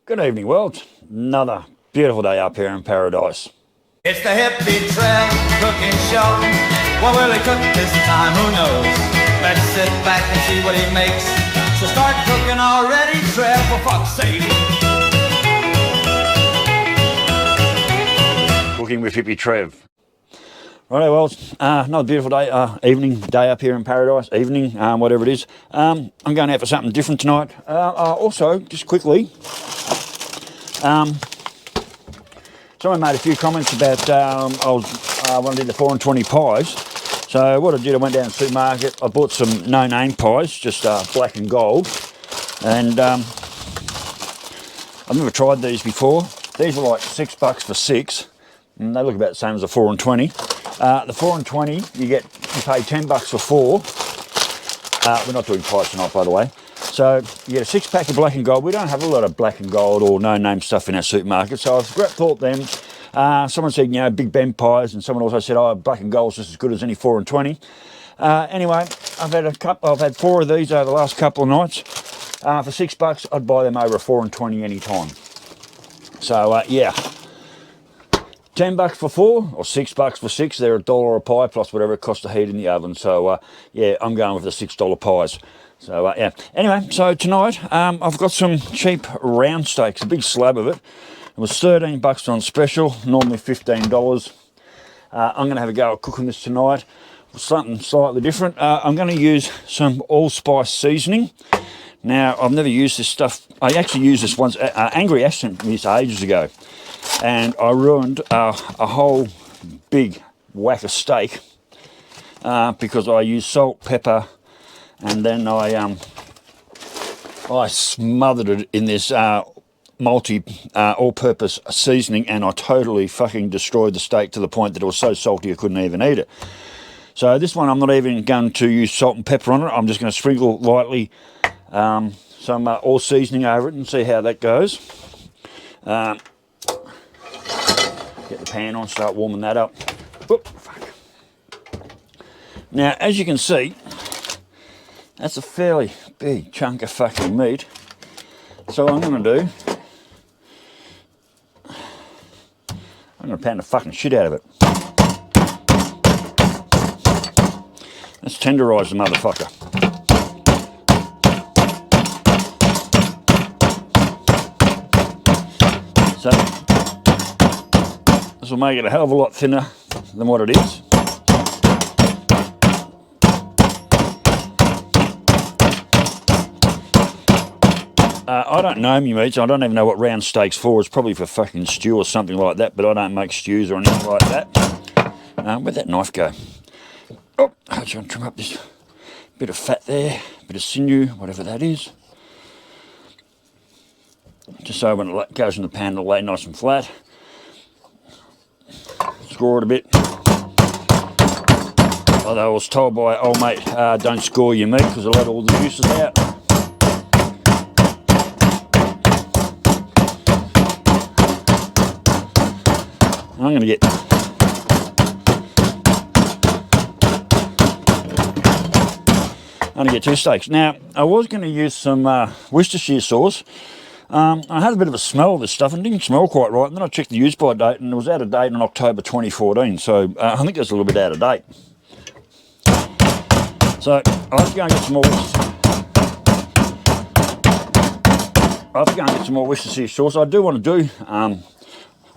Good evening, world. Another beautiful day up here in paradise. It's the Hippy Trev cooking show. What will he cook this time? Who knows? Let's sit back and see what he makes. So start cooking already, Trev, for fuck's sake. Cooking with Hippy Trev. Righto, well, another beautiful day, day up here in paradise, whatever it is. I'm going out for something different tonight. Also, just quickly, someone made a few comments about when I did the 4 and 20 pies. So what I did, I went down to the supermarket, I bought some no-name pies, just black and gold. And I've never tried these before. These were like $6 for 6, and they look about the same as the 4 and 20. The 4 and 20, you pay $10 for 4. We're not doing pies tonight, by the way. So you get a 6-pack of black and gold. We don't have a lot of black and gold or no-name stuff in our supermarket. So I thought then, someone said, big Ben pies, and someone also said, black and gold's just as good as any 4 and 20. Anyway, I've had 4 of these over the last couple of nights. For $6, I'd buy them over a 4 and 20 any time. So yeah. $10 for 4 or $6 for 6. They're $1 a pie plus whatever it costs to heat in the oven. So yeah, I'm going with the $6 pies. So yeah. Anyway, so tonight I've got some cheap round steaks, a big slab of it. It was $13 on special, normally $15. I'm going to have a go at cooking this tonight with something slightly different. I'm going to use some allspice seasoning. Now, I've never used this stuff. I actually used this once. Angry Ash sent me this ages ago. And I ruined a whole big whack of steak because I used salt, pepper, and then I smothered it in this all-purpose seasoning, and I totally fucking destroyed the steak to the point that it was so salty I couldn't even eat it. So this one I'm not even going to use salt and pepper on it. I'm just going to sprinkle lightly some all seasoning over it and see how that goes. Get the pan on, start warming that up. Oop, fuck. Now, as you can see, that's a fairly big chunk of fucking meat. So what I'm going to do, I'm going to pound the fucking shit out of it. Let's tenderise the motherfucker. So, this will make it a hell of a lot thinner than what it is. I don't know me meats. I don't even know what round steak's for. It's probably for fucking stew or something like that, but I don't make stews or anything like that. Where'd that knife go? Oh, I'm trying to trim up this bit of fat there, bit of sinew, whatever that is. Just so when it goes in the pan, it'll lay nice and flat. Score it a bit. Although I was told by old mate, don't score your meat because it'll let all the juices out. I'm going to get 2 steaks. Now, I was going to use some Worcestershire sauce. I had a bit of a smell of this stuff and it didn't smell quite right, and then I checked the use by date and it was out of date in October 2014, so I think it's a little bit out of date. So I have to go and get some more. Worcestershire sauce. I do want to do.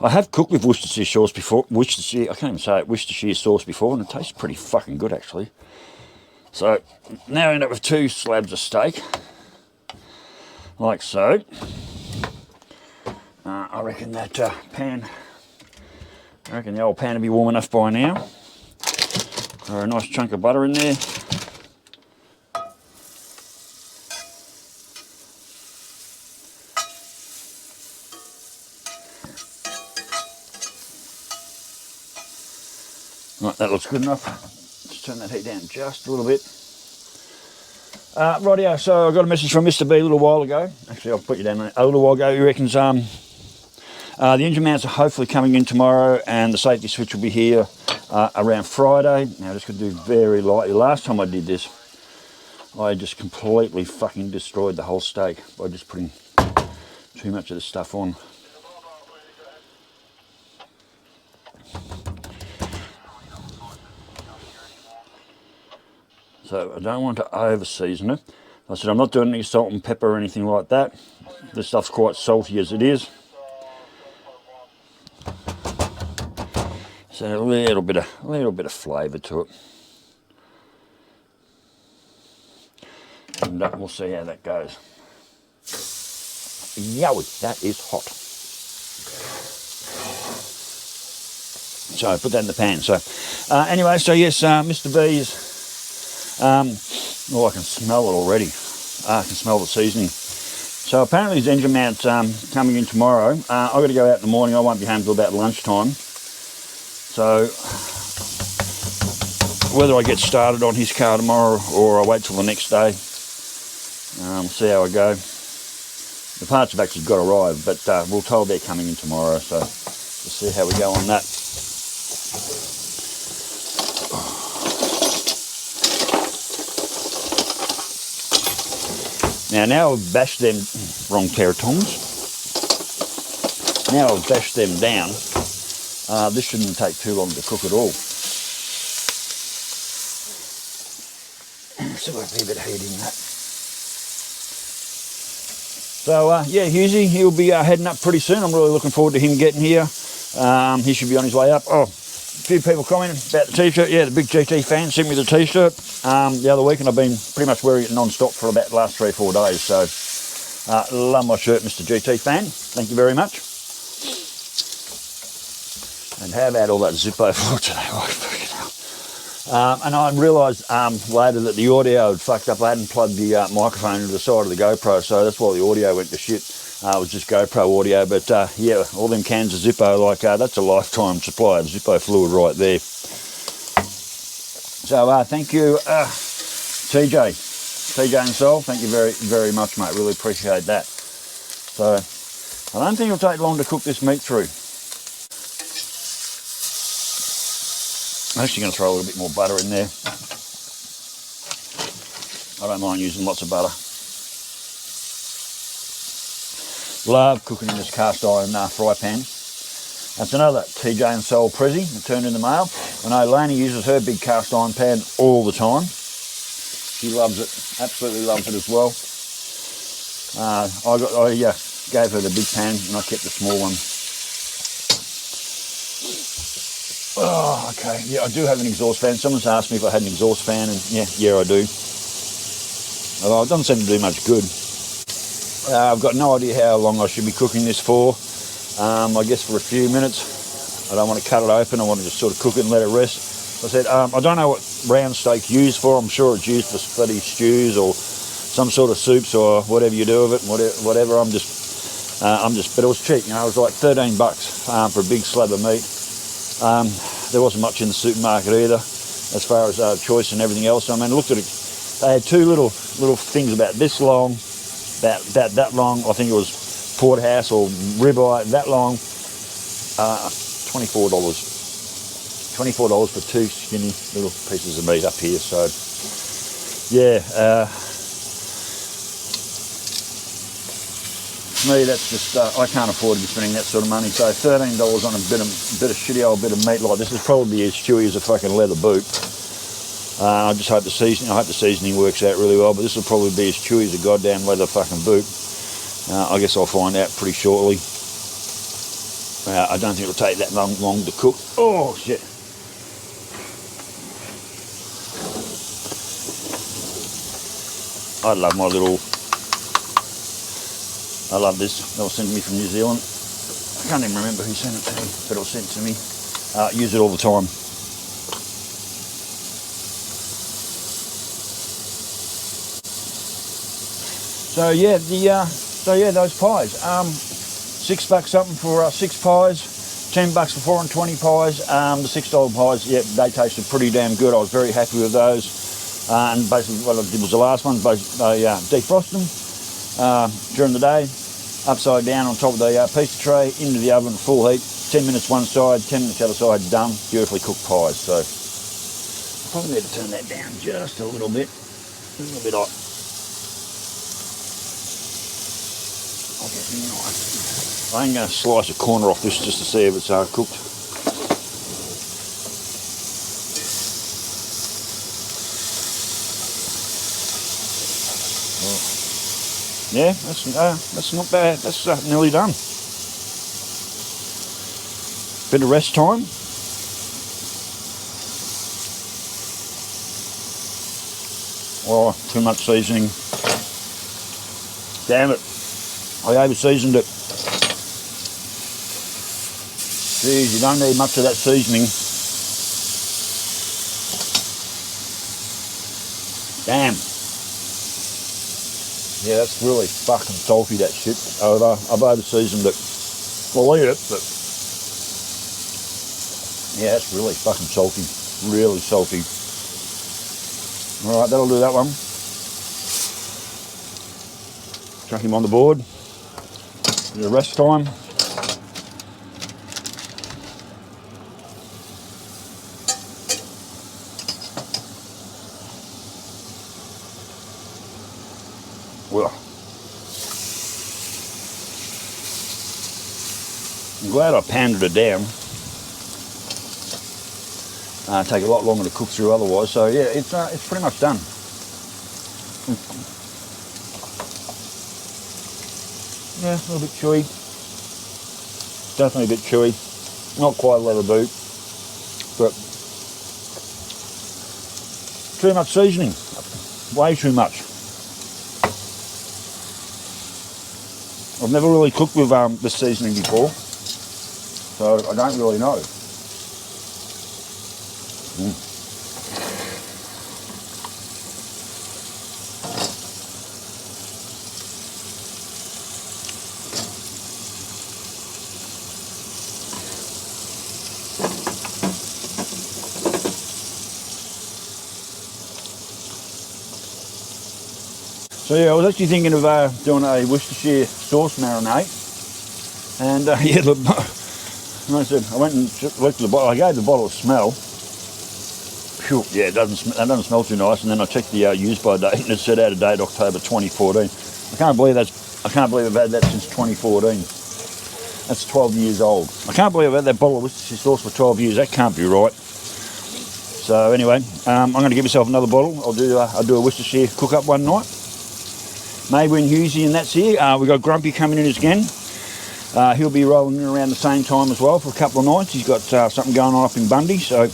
I have cooked with Worcestershire sauce before. I can't even say it. Worcestershire sauce before, and it tastes pretty fucking good actually. So now I end up with 2 slabs of steak. Like so. I reckon that the old pan will be warm enough by now. Throw a nice chunk of butter in there. Right, that looks good enough. Let's turn that heat down just a little bit. Rightio, so I got a message from Mr. B a little while ago. Actually, I'll put you down there. A little while ago. He reckons the engine mounts are hopefully coming in tomorrow, and the safety switch will be here around Friday. Now, just going to do very lightly. Last time I did this, I just completely fucking destroyed the whole steak by just putting too much of this stuff on. So I don't want to over season it. I said I'm not doing any salt and pepper or anything like that. This stuff's quite salty as it is. So a little bit of flavour to it. And we'll see how that goes. Yowie, that is hot. So put that in the pan. So anyway, so yes, Mr. V's. Oh, I can smell it already. I can smell the seasoning. So apparently his engine mount's coming in tomorrow. I've got to go out in the morning. I won't be home till about lunchtime. So whether I get started on his car tomorrow or I wait till the next day, we'll see how I go. The parts have actually got to arrive, but we're told they're coming in tomorrow, so we'll see how we go on that. Now I've bashed them, wrong pair of tongs. Now I've bashed them down. This shouldn't take too long to cook at all. Still got a fair bit of heat in that. So yeah, Hughesy, he'll be heading up pretty soon. I'm really looking forward to him getting here. He should be on his way up. Oh, a few people commenting about the t-shirt. Yeah, the big GT fan sent me the t-shirt the other week, and I've been pretty much wearing it non-stop for about the last 3 or 4 days. So love my shirt, Mr. GT fan. Thank you very much. And how about all that Zippo for today? Oh, fucking hell. And I realised later that the audio had fucked up. I hadn't plugged the microphone into the side of the GoPro, so that's why the audio went to shit. It was just GoPro audio, but yeah, all them cans of Zippo, like that's a lifetime supply of Zippo fluid right there. So thank you, TJ and Sol. Thank you very, very much, mate. Really appreciate that. So I don't think it'll take long to cook this meat through. I'm actually going to throw a little bit more butter in there. I don't mind using lots of butter. Love cooking in this cast iron fry pan. That's another TJ and Sol Prezi that turned in the mail. I know Lainey uses her big cast iron pan all the time. She loves it, absolutely loves it as well. I gave her the big pan and I kept the small one. Oh, okay. Yeah, I do have an exhaust fan. Someone's asked me if I had an exhaust fan, and yeah, I do. Although it doesn't seem to do much good. I've got no idea how long I should be cooking this for. I guess for a few minutes. I don't want to cut it open. I want to just sort of cook it and let it rest. I said, I don't know what round steak's used for. I'm sure it's used for bloody stews or some sort of soups or whatever you do with it. Whatever. I'm just, but it was cheap. You know, it was like $13 for a big slab of meat. There wasn't much in the supermarket either, as far as choice and everything else. I mean, I looked at it. They had two little things about this long, about that long. I think it was porterhouse or ribeye that long. $24. $24 for two skinny little pieces of meat up here. So, yeah. Me, that's just I can't afford to be spending that sort of money. So $13 on a bit of shitty old bit of meat like this is probably as chewy as a fucking leather boot. I just hope the seasoning works out really well, but this will probably be as chewy as a goddamn leather fucking boot. I guess I'll find out pretty shortly. I don't think it'll take that long to cook. Oh shit! I love my little. I love this. That was sent to me from New Zealand. I can't even remember who sent it to me, but it was sent to me. Use it all the time. So yeah, those pies. $6 something for 6 pies. $10 for 4 and 20 pies. The $6 pies, yeah, they tasted pretty damn good. I was very happy with those. And basically, what I did was the last one. I defrosted them during the day. Upside down on top of the pizza tray, into the oven, full heat, 10 minutes one side, 10 minutes the other side, done. Beautifully cooked pies. So I probably need to turn that down just a little bit hot. I ain't going to slice a corner off this just to see if it's cooked. Yeah, that's not bad. That's nearly done. Bit of rest time. Oh, too much seasoning. Damn it. I over-seasoned it. Geez, you don't need much of that seasoning. Damn. Yeah, that's really fucking salty, that shit. I've over-seasoned it. I'll eat it, but... yeah, that's really fucking salty. Really salty. Alright, that'll do that one. Chuck him on the board. Bit of rest time. Well, I'm glad I pounded it down. Take a lot longer to cook through otherwise. So yeah, it's pretty much done. Yeah, a little bit chewy. Definitely a bit chewy. Not quite a leather boot, but too much seasoning. Way too much. I've never really cooked with this seasoning before, so I don't really know. So yeah, I was actually thinking of doing a Worcestershire sauce marinade, and yeah, look, like I said, I went and looked at the bottle. I gave the bottle a smell. Phew, yeah, that doesn't smell too nice. And then I checked the use by date, and it said out of date October 2014. I can't believe I've had that since 2014. That's 12 years old. I can't believe I've had that bottle of Worcestershire sauce for 12 years. That can't be right. So anyway, I'm going to give myself another bottle. I'll do a Worcestershire cook up one night. Maybe when Hughesy and that's here, we've got Grumpy coming in again. He'll be rolling in around the same time as well for a couple of nights. He's got something going on up in Bundy, so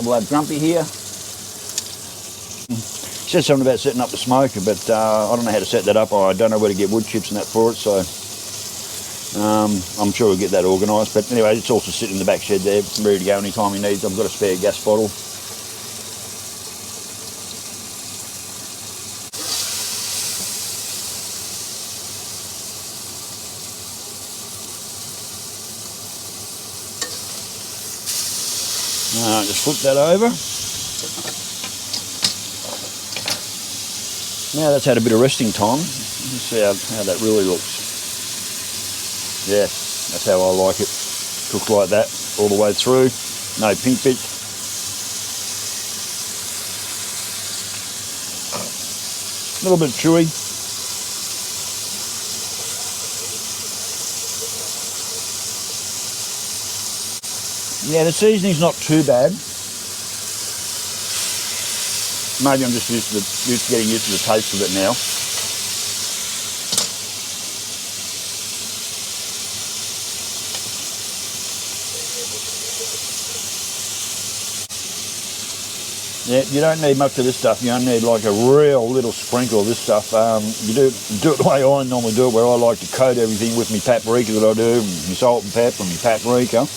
we'll have Grumpy here. He said something about setting up the smoker, but I don't know how to set that up. I don't know where to get wood chips and that for it, so I'm sure we'll get that organised. But anyway, it's also sitting in the back shed there, ready to go anytime he needs. I've got a spare gas bottle. Just flip that over. Now that's had a bit of resting time. Let's see how that really looks. Yeah, that's how I like it. Cooked like that all the way through. No pink bits. A little bit chewy. Yeah, the seasoning's not too bad. Maybe I'm just getting used to the taste of it now. Yeah, you don't need much of this stuff. You only need like a real little sprinkle of this stuff. You do it the way I normally do it, where I like to coat everything with my paprika that I do, my salt and pepper and my paprika.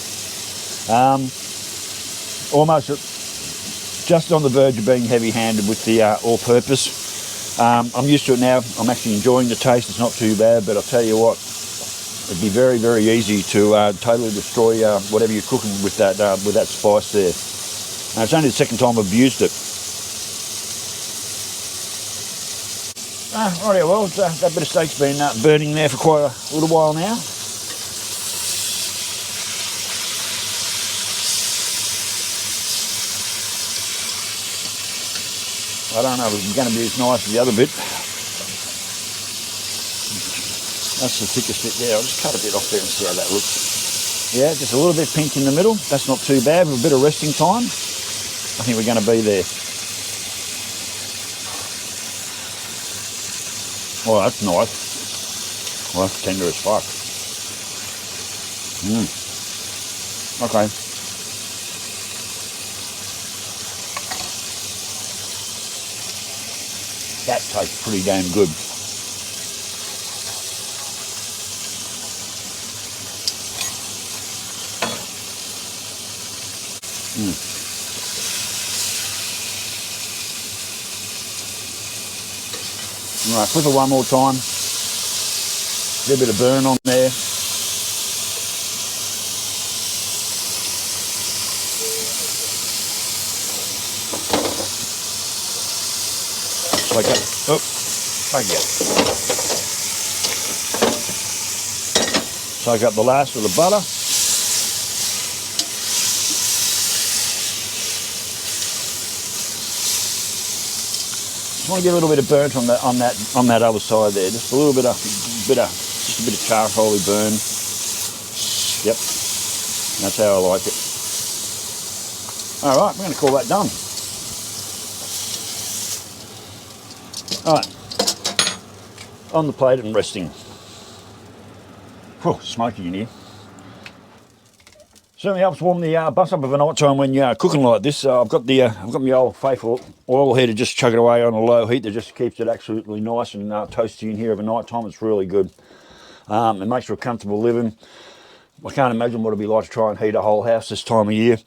Almost just on the verge of being heavy-handed with the all-purpose. I'm used to it now. I'm actually enjoying the taste. It's not too bad, but I'll tell you what, it'd be very, very easy to totally destroy whatever you're cooking with that spice there. It's only the second time I've used it. Rightio, well, that bit of steak's been burning there for quite a little while now. I don't know if it's going to be as nice as the other bit. That's the thickest bit there. I'll just cut a bit off there and see how that looks. Yeah, just a little bit pink in the middle. That's not too bad. With a bit of resting time, I think we're going to be there. Oh, that's nice. Well, that's tender as fuck. Okay. That tastes pretty damn good. Right, flip it one more time. Get a bit of burn on there. Like that. Oh, like that. Soak up the last of the butter. Just want to get a little bit of burnt on that other side there. Just a little bit of charcoaly burn. Yep, that's how I like it. All right, we're going to call that done. All right, on the plate and resting. Whew, smoky in here. Certainly helps warm the bus up of a night time when you're cooking like this. I've got my old faithful oil here to just chuck it away on a low heat that just keeps it absolutely nice and toasty in here of a night time. It's really good. It makes for a comfortable living. I can't imagine what it'd be like to try and heat a whole house this time of year.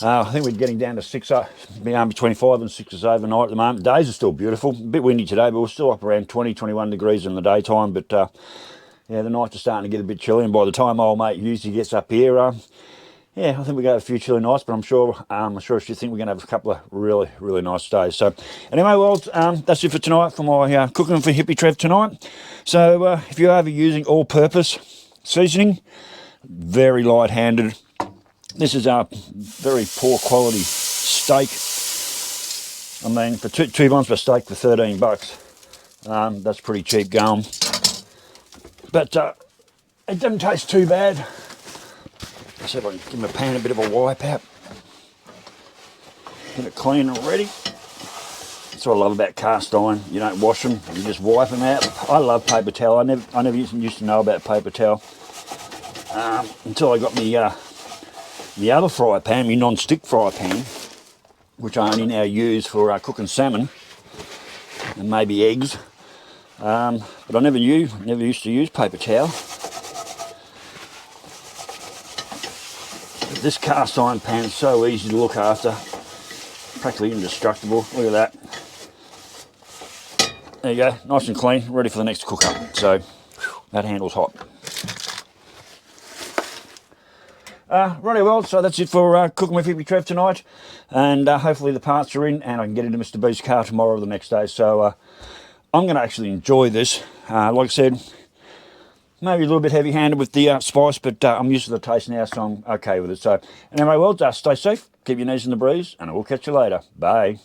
I think we're getting down to between 5 and 6 overnight at the moment. The days are still beautiful. A bit windy today, but we're still up around 20, 21 degrees in the daytime. But yeah, the nights are starting to get a bit chilly. And by the time old mate usually gets up here, yeah, I think we got a few chilly nights. But I'm sure she think we're going to have a couple of really, really nice days. So anyway, well, that's it for tonight for my cooking for Hippy Trev tonight. So if you're ever using all-purpose seasoning, very light-handed. This is a very poor quality steak. I mean, for two buns per steak for $13, that's pretty cheap going. But it doesn't taste too bad. Let's see if I can give my pan a bit of a wipe out. Get it clean and ready. That's what I love about cast iron. You don't wash them, you just wipe them out. I love paper towel. I never used to know about paper towel until I got the other fry pan, my non-stick fry pan, which I only now use for cooking salmon and maybe eggs. But I never used to use paper towel. But this cast iron pan is so easy to look after, practically indestructible. Look at that. There you go, nice and clean, ready for the next cook up. So that handle's hot. Righty, well, so that's it for cooking with Hippy Trev tonight, and hopefully the parts are in and I can get into Mr. B's car tomorrow or the next day. So I'm going to actually enjoy this. Like I said, maybe a little bit heavy-handed with the spice, but I'm used to the taste now, so I'm okay with it. So anyway, well, stay safe, keep your knees in the breeze, and I will catch you later. Bye.